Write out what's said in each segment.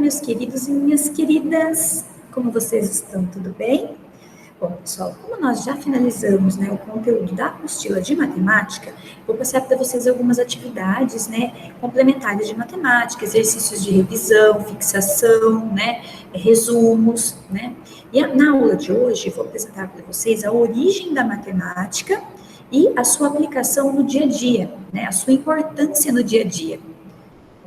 meus queridos e minhas queridas? Como vocês estão? Tudo bem? Bom, pessoal, como nós já finalizamos, né, o conteúdo da apostila de matemática, vou passar para vocês algumas atividades, né, complementares de matemática, exercícios de revisão, fixação, né, resumos, né. E na aula de hoje, vou apresentar para vocês a origem da matemática e a sua aplicação no dia a dia, né, a sua importância no dia a dia.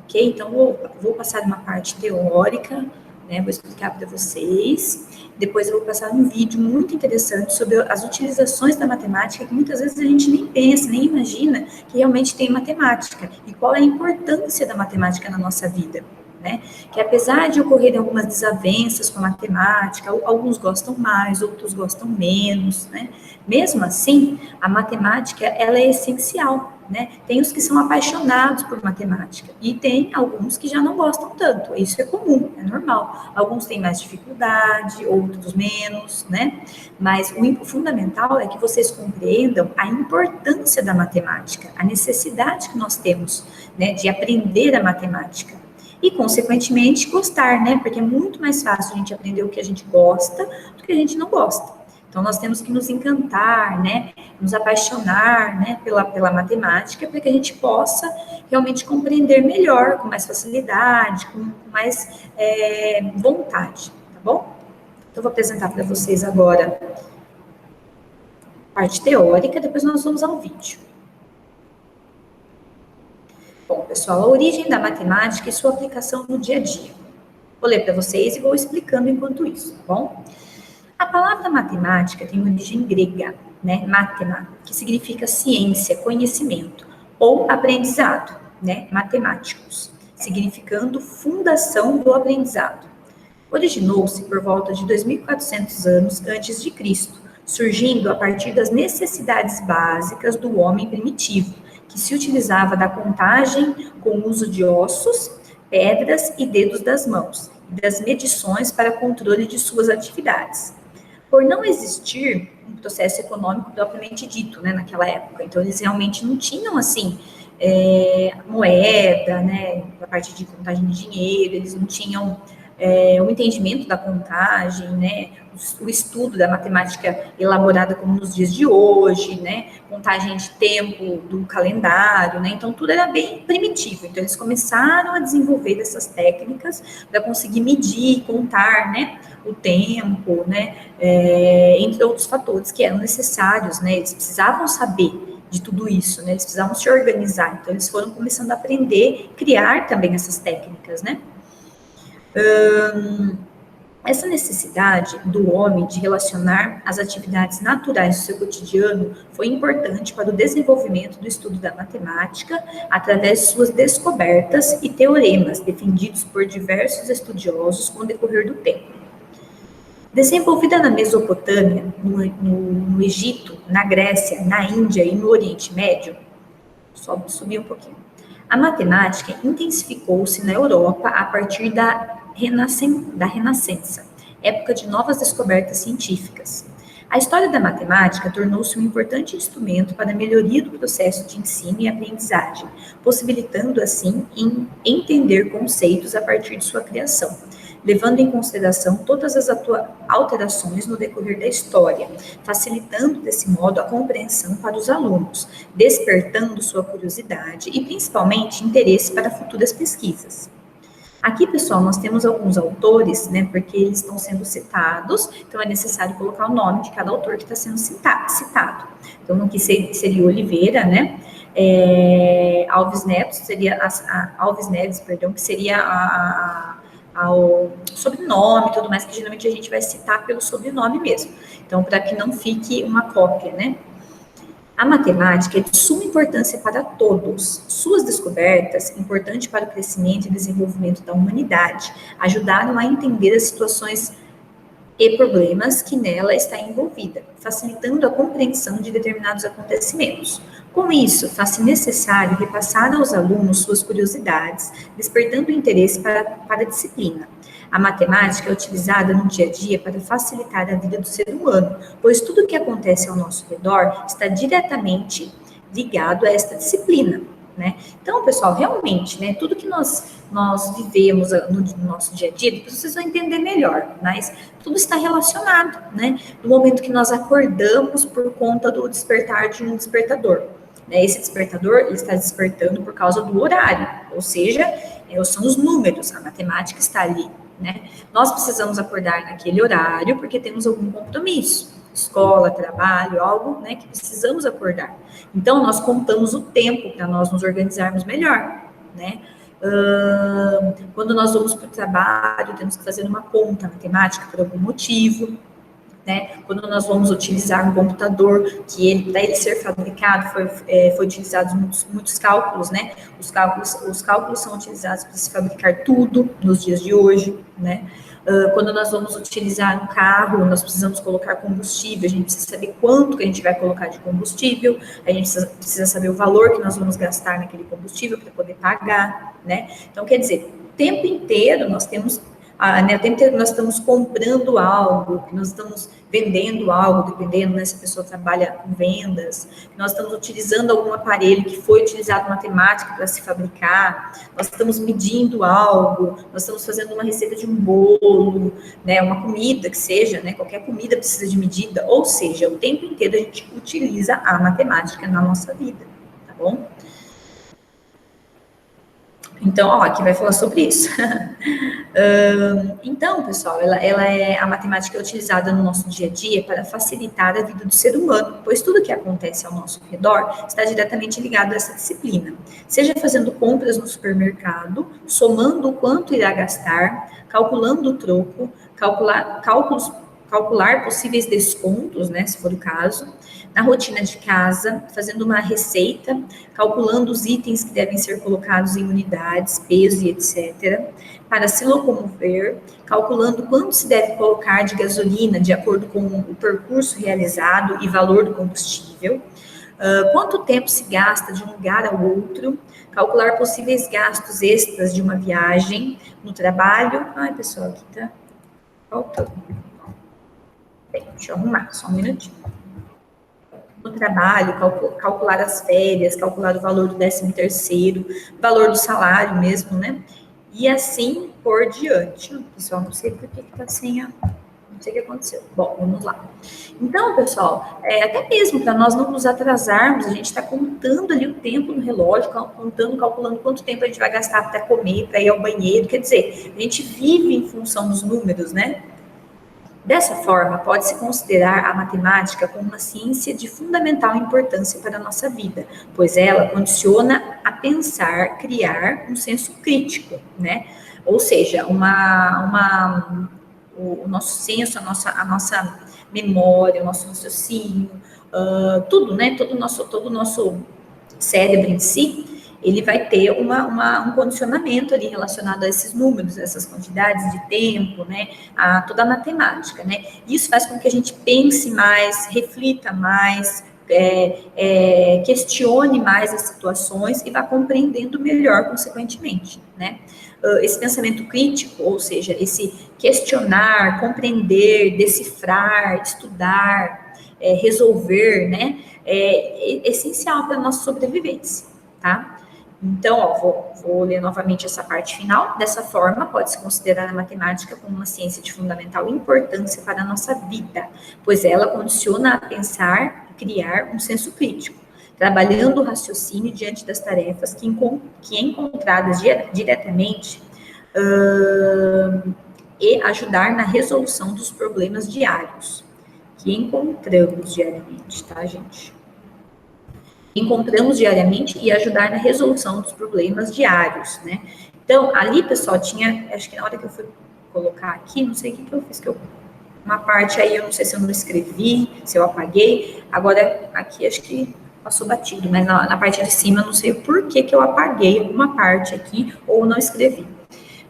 Ok? Então, vou passar uma parte teórica, né? Vou explicar para vocês. Depois eu vou passar um vídeo muito interessante sobre as utilizações da matemática, que muitas vezes a gente nem pensa, nem imagina que realmente tem matemática. E qual é a importância da matemática na nossa vida, né? Que apesar de ocorrerem algumas desavenças com a matemática, alguns gostam mais, outros gostam menos, né? Mesmo assim, a matemática, ela é essencial, né? Tem os que são apaixonados por matemática e tem alguns que já não gostam tanto. Isso é comum, é normal. Alguns têm mais dificuldade, outros menos, né? Mas o fundamental é que vocês compreendam a importância da matemática, a necessidade que nós temos, né, de aprender a matemática. E, consequentemente, gostar, né? Porque é muito mais fácil a gente aprender o que a gente gosta do que a gente não gosta. Então, nós temos que nos encantar, né, nos apaixonar, né, pela matemática, para que a gente possa realmente compreender melhor, com mais facilidade, com mais vontade, tá bom? Então, vou apresentar para vocês agora a parte teórica, depois nós vamos ao vídeo. Bom, pessoal, a origem da matemática e sua aplicação no dia a dia. Vou ler para vocês e vou explicando enquanto isso, tá bom? A palavra matemática tem origem grega, né, matema, que significa ciência, conhecimento, ou aprendizado, né, matemáticos, significando fundação do aprendizado. Originou-se por volta de 2.400 anos antes de Cristo, surgindo a partir das necessidades básicas do homem primitivo, que se utilizava da contagem com o uso de ossos, pedras e dedos das mãos, e das medições para controle de suas atividades. Por não existir um processo econômico propriamente dito, né, naquela época. Então, eles realmente não tinham, assim, moeda, né, a parte de contagem de dinheiro, eles não tinham o entendimento da contagem, né, o estudo da matemática elaborada como nos dias de hoje, né, contagem de tempo do calendário, né, então tudo era bem primitivo. Então, eles começaram a desenvolver essas técnicas para conseguir medir, contar, né, o tempo, né, entre outros fatores que eram necessários, né, eles precisavam saber de tudo isso, né, eles precisavam se organizar, então eles foram começando a aprender, criar também essas técnicas, né. Essa necessidade do homem de relacionar as atividades naturais do seu cotidiano foi importante para o desenvolvimento do estudo da matemática através de suas descobertas e teoremas defendidos por diversos estudiosos com o decorrer do tempo. Desenvolvida na Mesopotâmia, no Egito, na Grécia, na Índia e no Oriente Médio, só subir um pouquinho, a matemática intensificou-se na Europa a partir da Renascença, época de novas descobertas científicas. A história da matemática tornou-se um importante instrumento para a melhoria do processo de ensino e aprendizagem, possibilitando, assim, entender conceitos a partir de sua criação, levando em consideração todas as alterações no decorrer da história, facilitando, desse modo, a compreensão para os alunos, despertando sua curiosidade e, principalmente, interesse para futuras pesquisas. Aqui, pessoal, nós temos alguns autores, né, porque eles estão sendo citados, então é necessário colocar o nome de cada autor que está sendo citado. Então, aqui seria Oliveira, né, Alves Neves, que seria o sobrenome e tudo mais, que geralmente a gente vai citar pelo sobrenome mesmo. Então, para que não fique uma cópia, né. A matemática é de suma importância para todos. Suas descobertas, importantes para o crescimento e desenvolvimento da humanidade, ajudaram a entender as situações e problemas que nela está envolvida, facilitando a compreensão de determinados acontecimentos. Com isso, faz-se necessário repassar aos alunos suas curiosidades, despertando o interesse para a disciplina. A matemática é utilizada no dia a dia para facilitar a vida do ser humano, pois tudo o que acontece ao nosso redor está diretamente ligado a esta disciplina, né? Então, pessoal, realmente, né, tudo que nós nós vivemos no nosso dia a dia, depois vocês vão entender melhor, mas tudo está relacionado, né? No momento que nós acordamos por conta do despertar de um despertador, né? Esse despertador, ele está despertando por causa do horário, ou seja, são os números, a matemática está ali, né? Nós precisamos acordar naquele horário porque temos algum compromisso, escola, trabalho, algo, né, que precisamos acordar. Então, nós contamos o tempo para nós nos organizarmos melhor, né? Quando nós vamos para o trabalho, temos que fazer uma conta matemática por algum motivo, né? Quando nós vamos utilizar um computador, que para ele ser fabricado, foi utilizados muitos cálculos, né? Os cálculos são utilizados para se fabricar tudo nos dias de hoje, né? Quando nós vamos utilizar um carro, nós precisamos colocar combustível, a gente precisa saber quanto que a gente vai colocar de combustível, a gente precisa saber o valor que nós vamos gastar naquele combustível para poder pagar, né? Então, quer dizer, o tempo inteiro nós temos né, o tempo inteiro nós estamos comprando algo, que nós estamos vendendo algo, dependendo, né, se a pessoa trabalha com vendas, nós estamos utilizando algum aparelho que foi utilizado matemática para se fabricar, nós estamos medindo algo, nós estamos fazendo uma receita de um bolo, né, uma comida que seja, né, qualquer comida precisa de medida, ou seja, o tempo inteiro a gente utiliza a matemática na nossa vida, tá bom? Então, ó, aqui vai falar sobre isso. Então, pessoal, a matemática é utilizada no nosso dia a dia para facilitar a vida do ser humano, pois tudo que acontece ao nosso redor está diretamente ligado a essa disciplina. Seja fazendo compras no supermercado, somando o quanto irá gastar, calculando o troco, calcular possíveis descontos, né, se for o caso, na rotina de casa, fazendo uma receita, calculando os itens que devem ser colocados em unidades, peso e etc., para se locomover, calculando quanto se deve colocar de gasolina de acordo com o percurso realizado e valor do combustível, quanto tempo se gasta de um lugar ao outro, calcular possíveis gastos extras de uma viagem no trabalho. Ai, pessoal, aqui tá faltando. Bem, deixa eu arrumar, só um minutinho. No trabalho, calcular as férias, calcular o valor do 13º, valor do salário mesmo, né? E assim por diante. Pessoal, não sei por que está sem a... Não sei o que aconteceu. Bom, vamos lá. Então, pessoal, até mesmo para nós não nos atrasarmos, a gente está contando ali o tempo no relógio, calculando quanto tempo a gente vai gastar para comer, para ir ao banheiro. Quer dizer, a gente vive em função dos números, né? Dessa forma, pode-se considerar a matemática como uma ciência de fundamental importância para a nossa vida, pois ela condiciona a pensar, criar um senso crítico, né? Ou seja, o nosso senso, a nossa memória, o nosso raciocínio, tudo, né? Todo o nosso cérebro em si, ele vai ter um condicionamento ali relacionado a esses números, a essas quantidades de tempo, né, a toda a matemática, né. Isso faz com que a gente pense mais, reflita mais, questione mais as situações e vá compreendendo melhor, consequentemente, né. Esse pensamento crítico, ou seja, esse questionar, compreender, decifrar, estudar, resolver, né, é essencial para a nossa sobrevivência, tá? Então, ó, vou ler novamente essa parte final. Dessa forma, pode-se considerar a matemática como uma ciência de fundamental importância para a nossa vida, pois ela condiciona a pensar e criar um senso crítico, trabalhando o raciocínio diante das tarefas que encontradas diretamente, e ajudar na resolução dos problemas diários que encontramos diariamente, tá, gente? Encontramos diariamente e ajudar na resolução dos problemas diários, né? Então, ali, pessoal, tinha, acho que na hora que eu fui colocar aqui, não sei o que eu fiz, uma parte aí, eu não sei se eu não escrevi, se eu apaguei, agora aqui acho que passou batido, mas na parte de cima eu não sei por que eu apaguei alguma parte aqui ou não escrevi.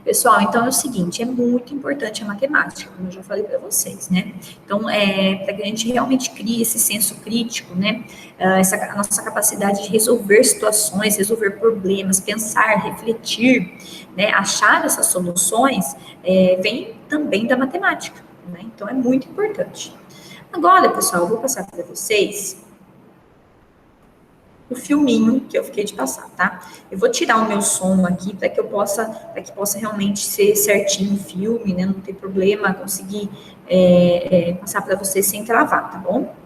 Pessoal, então é o seguinte, é muito importante a matemática, como eu já falei para vocês, né? Então, para que a gente realmente crie esse senso crítico, né? A nossa capacidade de resolver situações, resolver problemas, pensar, refletir, né? Achar essas soluções, vem também da matemática, né? Então, é muito importante. Agora, pessoal, eu vou passar para vocês o filminho que eu fiquei de passar, tá? Eu vou tirar o meu som aqui para que possa realmente ser certinho o filme, né? Não ter problema, conseguir passar para você sem travar, tá bom?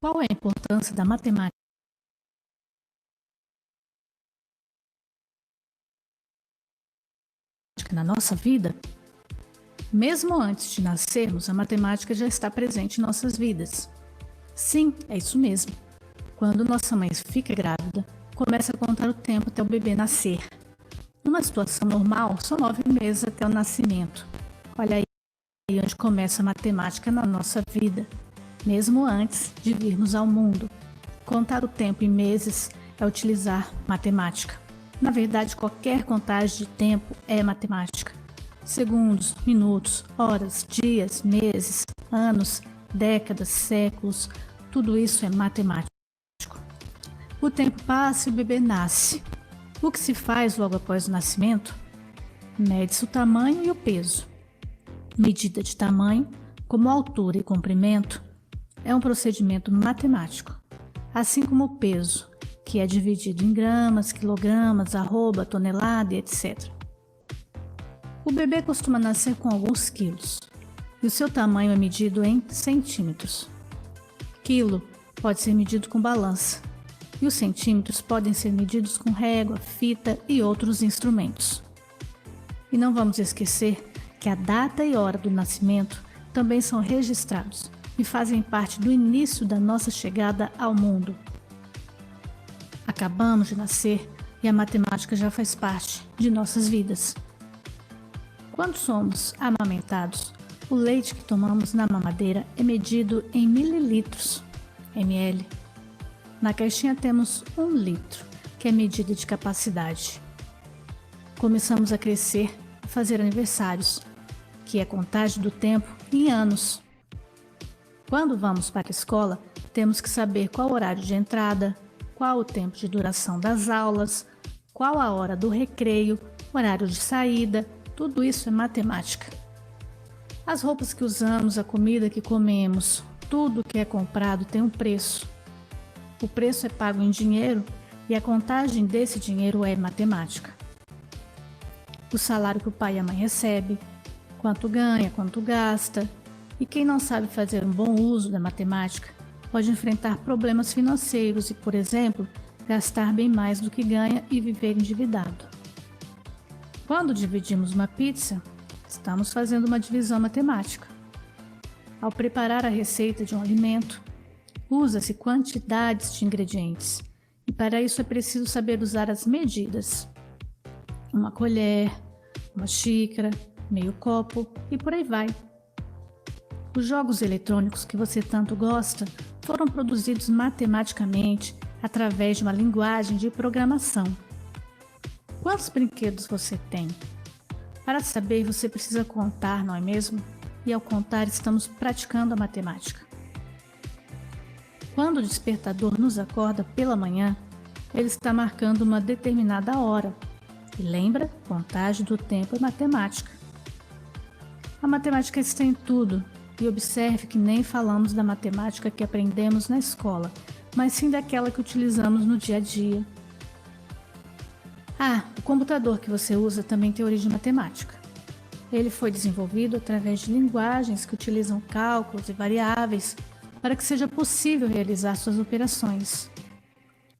Qual é a importância da matemática na nossa vida? Mesmo antes de nascermos, a matemática já está presente em nossas vidas. Sim, é isso mesmo. Quando nossa mãe fica grávida, começa a contar o tempo até o bebê nascer. Numa situação normal, são 9 meses até o nascimento. Olha aí onde começa a matemática na nossa vida, mesmo antes de virmos ao mundo. Contar o tempo em meses é utilizar matemática. Na verdade, qualquer contagem de tempo é matemática. Segundos, minutos, horas, dias, meses, anos, décadas, séculos, tudo isso é matemático. O tempo passa e o bebê nasce. O que se faz logo após o nascimento? Mede-se o tamanho e o peso. Medida de tamanho, como altura e comprimento, é um procedimento matemático, assim como o peso, que é dividido em gramas, quilogramas, arroba, tonelada e etc. O bebê costuma nascer com alguns quilos, e o seu tamanho é medido em centímetros. Quilo pode ser medido com balança, e os centímetros podem ser medidos com régua, fita e outros instrumentos. E não vamos esquecer que a data e hora do nascimento também são registrados e fazem parte do início da nossa chegada ao mundo. Acabamos de nascer e a matemática já faz parte de nossas vidas. Quando somos amamentados, o leite que tomamos na mamadeira é medido em mililitros, ml. Na caixinha temos 1 litro, que é medida de capacidade. Começamos a crescer e fazer aniversários, que é contagem do tempo em anos. Quando vamos para a escola, temos que saber qual o horário de entrada, qual o tempo de duração das aulas, qual a hora do recreio, horário de saída, tudo isso é matemática. As roupas que usamos, a comida que comemos, tudo que é comprado tem um preço. O preço é pago em dinheiro e a contagem desse dinheiro é matemática. O salário que o pai e a mãe recebem, quanto ganha, quanto gasta, e quem não sabe fazer um bom uso da matemática pode enfrentar problemas financeiros e, por exemplo, gastar bem mais do que ganha e viver endividado. Quando dividimos uma pizza, estamos fazendo uma divisão matemática. Ao preparar a receita de um alimento, usa-se quantidades de ingredientes e para isso é preciso saber usar as medidas. Uma colher, uma xícara, meio copo e por aí vai. Os jogos eletrônicos que você tanto gosta foram produzidos matematicamente através de uma linguagem de programação. Quantos brinquedos você tem? Para saber, você precisa contar, não é mesmo? E ao contar, estamos praticando a matemática. Quando o despertador nos acorda pela manhã, ele está marcando uma determinada hora. E lembra, contagem do tempo é matemática. A matemática está em tudo, e observe que nem falamos da matemática que aprendemos na escola, mas sim daquela que utilizamos no dia a dia. O computador que você usa também tem origem matemática. Ele foi desenvolvido através de linguagens que utilizam cálculos e variáveis para que seja possível realizar suas operações.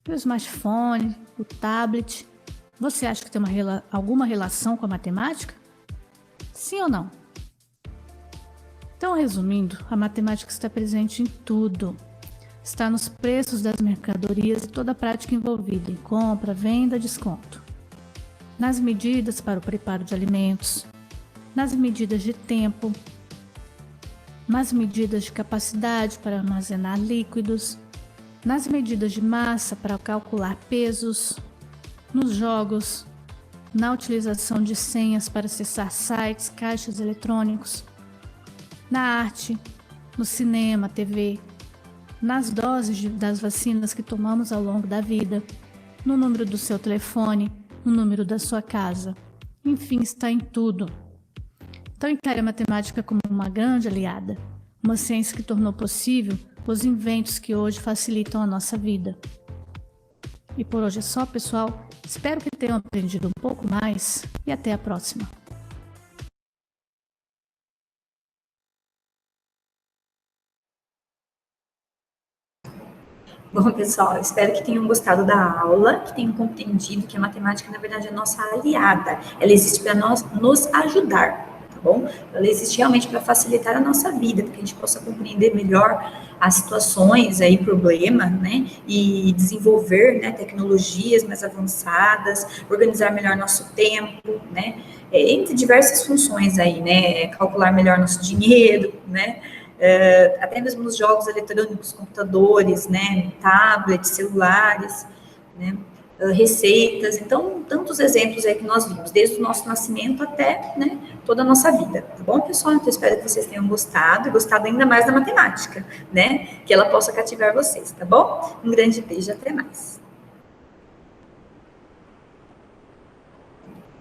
E o smartphone, o tablet, você acha que tem alguma relação com a matemática? Sim ou não? Então, resumindo, a matemática está presente em tudo. Está nos preços das mercadorias e toda a prática envolvida em compra, venda, desconto. Nas medidas para o preparo de alimentos, nas medidas de tempo, nas medidas de capacidade para armazenar líquidos, nas medidas de massa para calcular pesos, nos jogos, na utilização de senhas para acessar sites, caixas eletrônicos, na arte, no cinema, TV, nas doses das vacinas que tomamos ao longo da vida, no número do seu telefone, no número da sua casa. Enfim, está em tudo. Então encare a matemática como uma grande aliada, uma ciência que tornou possível os inventos que hoje facilitam a nossa vida. E por hoje é só, pessoal. Espero que tenham aprendido um pouco mais e até a próxima. Bom, pessoal, espero que tenham gostado da aula, que tenham compreendido que a matemática, na verdade, é nossa aliada. Ela existe para nos ajudar, tá bom? Ela existe realmente para facilitar a nossa vida, para que a gente possa compreender melhor as situações, aí, problema, né? E desenvolver, né, tecnologias mais avançadas, organizar melhor nosso tempo, né? Entre diversas funções aí, né? Calcular melhor nosso dinheiro, né? Até mesmo nos jogos eletrônicos, computadores, né, tablets, celulares, né, receitas, então, tantos exemplos aí que nós vimos, desde o nosso nascimento até, né, toda a nossa vida, tá bom, pessoal? Então, espero que vocês tenham gostado, e gostado ainda mais da matemática, né, que ela possa cativar vocês, tá bom? Um grande beijo, até mais.